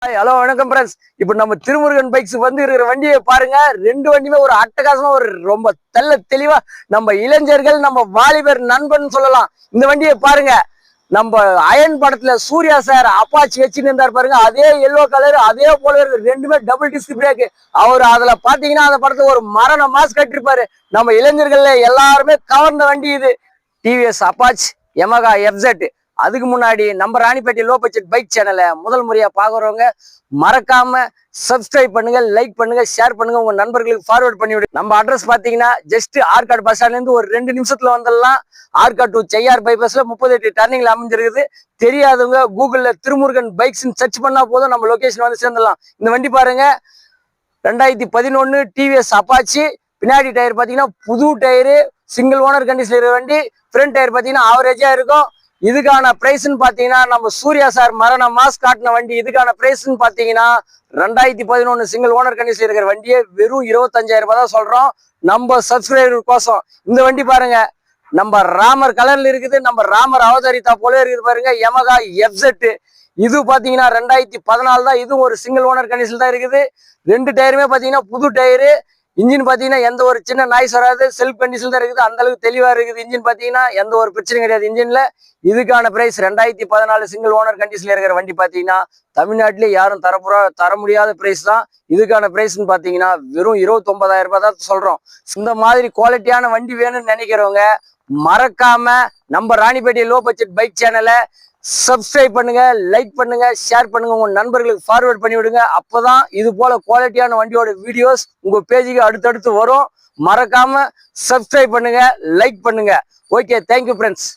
Hello வணக்கம் friends. இப்போ நம்ம திருமுருகன் பைக்ஸ் வந்து இருக்கிற வண்டியை பாருங்க. ரெண்டு வண்டியுமே ஒரு அட்டகாசமா ஒரு ரொம்ப தெளிவா நம்ம இளைஞர்கள் நம்ம வாலிபர் நண்பன் சொல்லலாம். இந்த வண்டியை பாருங்க. நம்ம அயன் படத்துல சூர்யா சார் அப்பாச்சி வச்சுன்னு இருந்தார் பாருங்க. அதே எல்லோ கலர் அதே போல இருக்கு. ரெண்டுமே டபுள் டிஸ்க் பிரேக். அவர் அதுல பாத்தீங்கன்னா அந்த படத்துல ஒரு மரண மாஸ் கட்டிருப்பாரு. நம்ம இளைஞர்கள்ல எல்லாருமே கவர்ந்த வண்டி இது. TVS Apache Yamaha எஃப்செட். அதுக்கு முன்னாடி நம்ம ராணிப்பேட்டை லோ பட்ஜெட் பைக் சேனலை முதல் முறையா பாக்குறவங்க மறக்காம சப்ஸ்கிரைப் பண்ணுங்க, லைக் பண்ணுங்க, ஷேர் பண்ணுங்க, உங்க நண்பர்களுக்கு ஃபார்வர்ட் பண்ணி விடுங்க. நம்ம அட்ரஸ் பாத்தீங்கன்னா ஜஸ்ட் ஆர்காட் பஸ் ஸ்டாண்ட்ல இருந்து ஒரு 2 நிமிஷத்துல வந்துடலாம். ஆர்காட் டு செய்யார் பைபாஸ்ல 38 டர்னிங்ல அமைஞ்சிருக்குது. தெரியாதவங்க கூகுள்ல திருமுருகன் பைக்ஸ் சர்ச் பண்ணா போதும் நம்ம லொகேஷன் வந்து சேர்ந்துடலாம். இந்த வண்டி பாருங்க, 2011 டிவிஎஸ் அப்பாச்சி. பின்னாடி டயர் பாத்தீங்கன்னா புது டயரு, சிங்கிள் ஓனர் கண்டிஷன் இருக்கிற வண்டி. ஃப்ரண்ட் டயர் பாத்தீங்கன்னா ஆவரேஜா இருக்கும். இதுக்கான பிரைஸ்ன்னு பாத்தீங்கன்னா நம்ம சூர்யா சார் மரண மாஸ் காட்டின வண்டி. இதுக்கான பிரைஸ்ன்னு பாத்தீங்கன்னா 2011 சிங்கிள் ஓனர் கண்டிஷன் இருக்கிற வண்டியை வெறும் 25,000 ரூபாய் தான் சொல்றோம் நம்ம சப்ஸ்கிரைபர் கோசம். இந்த வண்டி பாருங்க, நம்ம ராமர் கலர்ல இருக்குது. நம்ம ராமர் அவதரித்தா போல இருக்குது பாருங்க. யமகா எஃப்செட். இது பாத்தீங்கன்னா 2014 தான். இதுவும் ஒரு சிங்கிள் ஓனர் கண்டிஷன் தான் இருக்குது. ரெண்டு டயருமே பாத்தீங்கன்னா புது டயரு. இன்ஜின் பாத்தீங்கன்னா எந்த ஒரு சின்ன நாய்ஸ் வராது. செல்ஃப் கண்டிஷன் தான் இருக்குது. அந்த அளவுக்கு தெளிவா இருக்குது. இன்ஜின் பாத்தீங்கன்னா எந்த ஒரு பிரச்சனையும் கிடையாது இன்ஜின்ல. இதுக்கான பிரைஸ் 2014 சிங்கிள் ஓனர் கண்டிஷன்ல இருக்கிற வண்டி பாத்தீங்கன்னா தமிழ்நாட்டிலே யாரும் தர முடியாத பிரைஸ் தான். இதுக்கான பிரைஸ்ன்னு பாத்தீங்கன்னா வெறும் 29,000 ரூபாய் தான் சொல்றோம். இந்த மாதிரி குவாலிட்டியான வண்டி வேணும்னு நினைக்கிறவங்க மறக்காம நம்ம ராணிப்பேட்டை லோ பட்ஜெட் பைக் சேனலை சப்ஸ்கிரைப் பண்ணுங்க, லைக் பண்ணுங்க, ஷேர் பண்ணுங்க, உங்க நண்பர்களுக்கு ஃபார்வர்ட் பண்ணி விடுங்க. அப்பதான் இது போல குவாலிட்டியான வண்டியோட வீடியோஸ் உங்க பேஜுக்கு அடுத்தடுத்து வரும். மறக்காம சப்ஸ்கிரைப் பண்ணுங்க, லைக் பண்ணுங்க. Okay, thank you friends.